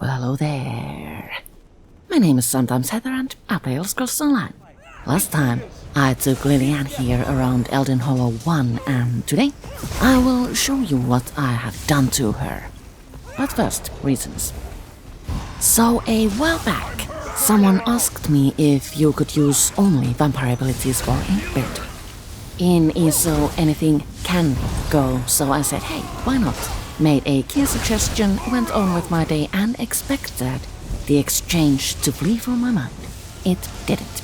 Well, hello there. My name is sometimes Heather and I play Elder Scrolls Online. Last time, I took Lilyanne here around Elden Hollow 1 and today, I will show you what I have done to her. But first, reasons. So a while back, someone asked me if you could use only vampire abilities for a build. In ESO, anything can go, so I said, hey, why not? Made a key suggestion, went on with my day and expected the exchange to flee from my mind. It didn't.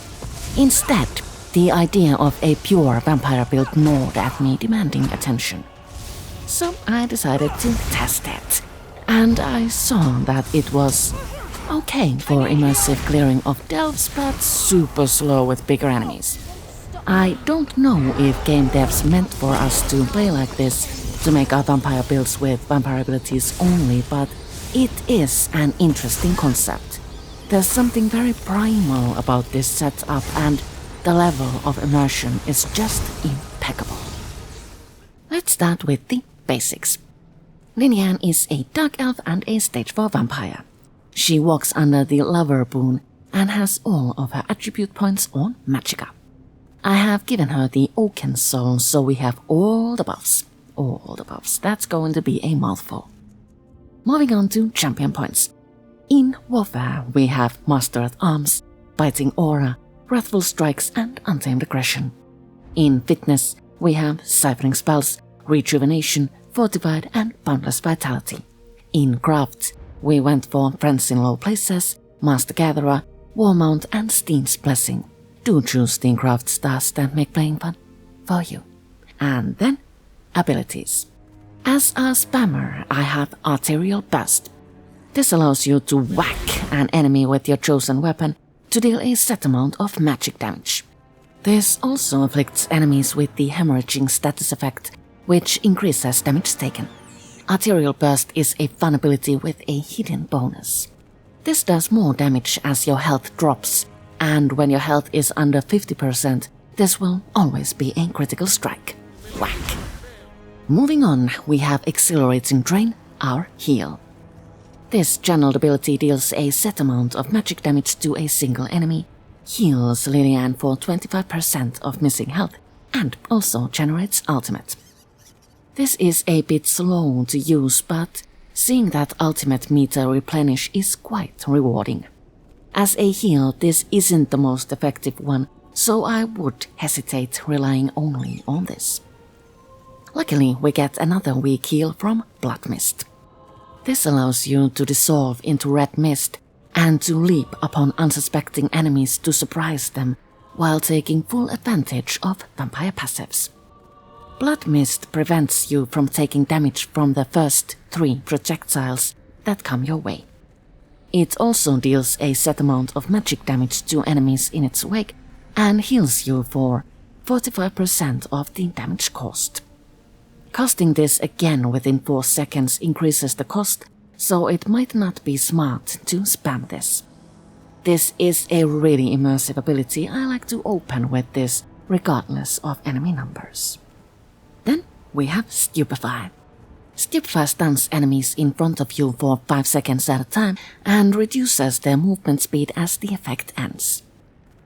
Instead, the idea of a pure vampire build gnawed at me, demanding attention. So I decided to test it, and I saw that it was okay for immersive clearing of delves, but super slow with bigger enemies. I don't know if game devs meant for us to play like this, to make our vampire builds with vampire abilities only, but it is an interesting concept. There's something very primal about this setup, and the level of immersion is just impeccable. Let's start with the basics. Lilyanne is a Dark Elf and a Stage 4 vampire. She walks under the Lover boon and has all of her attribute points on Magicka. I have given her the Oaken Soul, so we have all the buffs. All the buffs. That's going to be a mouthful. Moving on to champion points. In Warfare, we have Master at Arms, Biting Aura, Wrathful Strikes, and Untamed Aggression. In Fitness, we have Ciphering Spells, Rejuvenation, Fortified, and Boundless Vitality. In Crafts, we went for Friends in Low Places, Master Gatherer, Warmount, and Steam's Blessing. Do choose the craft stars that make playing fun for you. And then, abilities. As a spammer, I have Arterial Burst. This allows you to whack an enemy with your chosen weapon to deal a set amount of magic damage. This also afflicts enemies with the hemorrhaging status effect, which increases damage taken. Arterial Burst is a fun ability with a hidden bonus. This does more damage as your health drops, and when your health is under 50%, this will always be a critical strike. Whack. Moving on, we have Exhilarating Drain, our heal. This channeled ability deals a set amount of magic damage to a single enemy, heals Lilyanne for 25% of missing health, and also generates ultimate. This is a bit slow to use, but seeing that ultimate meter replenish is quite rewarding. As a heal, this isn't the most effective one, so I would hesitate relying only on this. Luckily, we get another weak heal from Blood Mist. This allows you to dissolve into red mist and to leap upon unsuspecting enemies to surprise them while taking full advantage of vampire passives. Blood Mist prevents you from taking damage from the first 3 projectiles that come your way. It also deals a set amount of magic damage to enemies in its wake and heals you for 45% of the damage caused. Casting this again within 4 seconds increases the cost, so it might not be smart to spam this. This is a really immersive ability. I like to open with this regardless of enemy numbers. Then we have Stupefy. Stupefy stuns enemies in front of you for 5 seconds at a time and reduces their movement speed as the effect ends.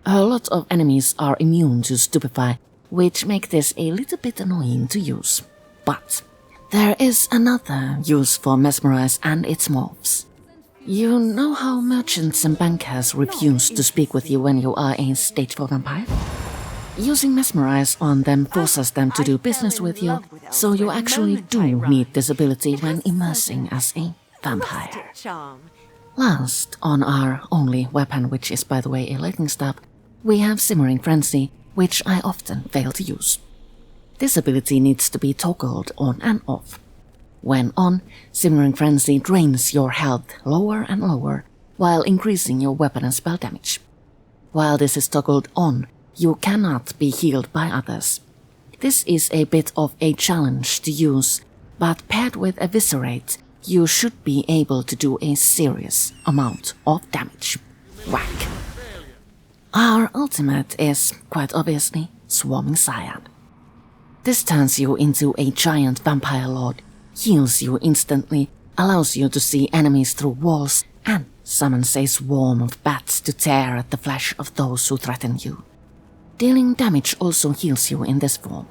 A lot of enemies are immune to Stupefy, which make this a little bit annoying to use. But there is another use for Mesmerize and its morphs. You know how merchants and bankers refuse to speak with you when you are a Stage 4 vampire? Using Mesmerize on them forces them to do business with you, so you actually do need this ability when immersing as a vampire. Last, on our only weapon, which is by the way a lightning stab, we have Simmering Frenzy, which I often fail to use. This ability needs to be toggled on and off. When on, Simmering Frenzy drains your health lower and lower, while increasing your weapon and spell damage. While this is toggled on, you cannot be healed by others. This is a bit of a challenge to use, but paired with Eviscerate, you should be able to do a serious amount of damage. Whack. Our ultimate is, quite obviously, Swarming Scion. This turns you into a giant vampire lord, heals you instantly, allows you to see enemies through walls and summons a swarm of bats to tear at the flesh of those who threaten you. Dealing damage also heals you in this form.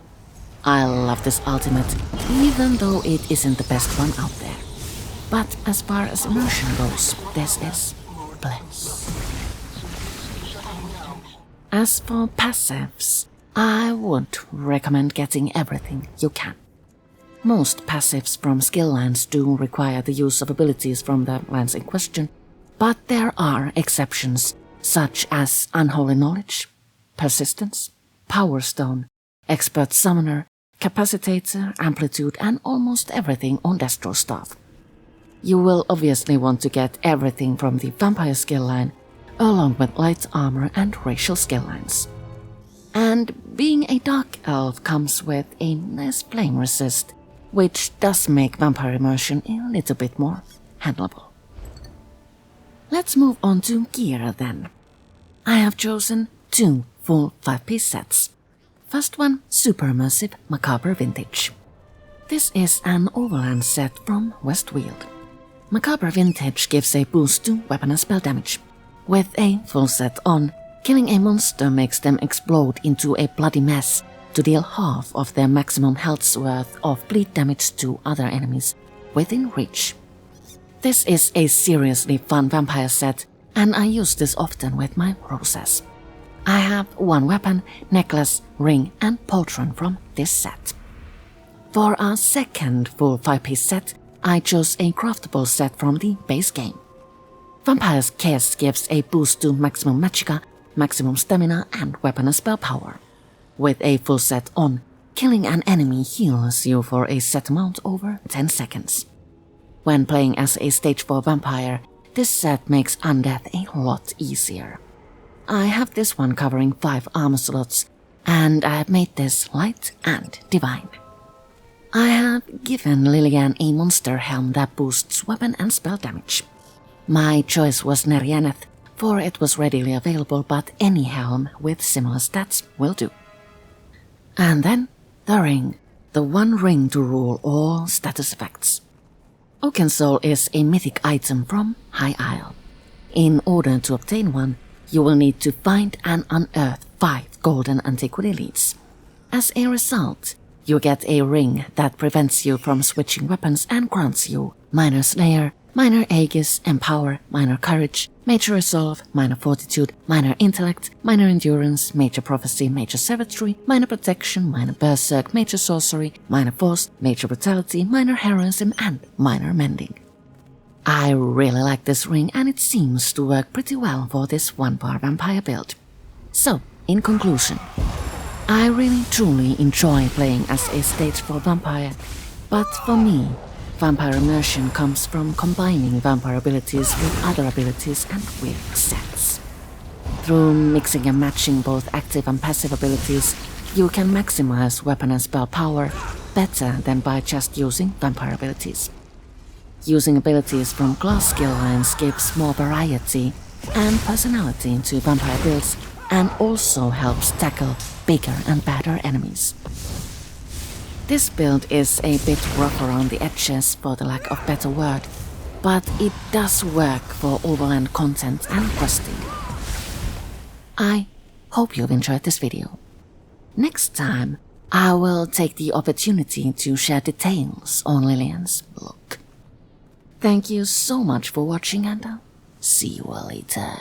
I love this ultimate, even though it isn't the best one out there. But as far as immersion goes, this is bliss. As for passives, I would recommend getting everything you can. Most passives from skill lines do require the use of abilities from the lines in question, but there are exceptions such as Unholy Knowledge, Persistence, Power Stone, Expert Summoner, Capacitator, Amplitude, and almost everything on Destro Staff. You will obviously want to get everything from the Vampire skill line, along with Light Armor and Racial skill lines. And being a Dark Elf comes with a nice Flame Resist, which does make Vampire Immersion a little bit more handleable. Let's move on to gear then. I have chosen 2 full 5-piece sets. First one, Super Immersive Macabre Vintage. This is an overland set from Westweald. Macabre Vintage gives a boost to weapon and spell damage. With a full set on, killing a monster makes them explode into a bloody mess to deal half of their maximum health's worth of bleed damage to other enemies within reach. This is a seriously fun vampire set, and I use this often with my roses. I have 1 weapon, necklace, ring, and pauldron from this set. For our second full 5-piece set, I chose a craftable set from the base game. Vampire's Kiss gives a boost to maximum magicka, maximum stamina, and weapon and spell power. With a full set on, killing an enemy heals you for a set amount over 10 seconds. When playing as a stage 4 vampire, this set makes undeath a lot easier. I have this one covering 5 armor slots, and I have made this light and divine. I have given Lilyanne a monster helm that boosts weapon and spell damage. My choice was Lilyanne, for it was readily available, but any helm with similar stats will do. And then, the ring, the one ring to rule all status effects. Oaken Soul is a mythic item from High Isle. In order to obtain one, you will need to find and unearth 5 golden antiquity leads. As a result, you get a ring that prevents you from switching weapons and grants you Minor Slayer, Minor Aegis, Empower, Minor Courage, Major Resolve, Minor Fortitude, Minor Intellect, Minor Endurance, Major Prophecy, Major Savagery, Minor Protection, Minor Berserk, Major Sorcery, Minor Force, Major Brutality, Minor Heroism, and Minor Mending. I really like this ring, and it seems to work pretty well for this 1-bar vampire build. So, in conclusion, I really truly enjoy playing as a stage 4 vampire, but for me, Vampire Immersion comes from combining vampire abilities with other abilities and with sets. Through mixing and matching both active and passive abilities, you can maximize weapon and spell power better than by just using vampire abilities. Using abilities from class skill lines gives more variety and personality to vampire builds, and also helps tackle bigger and badder enemies. This build is a bit rough around the edges for the lack of better word, but it does work for overland content and questing. I hope you've enjoyed this video. Next time, I will take the opportunity to share details on Lilyanne's look. Thank you so much for watching, and I'll see you all later.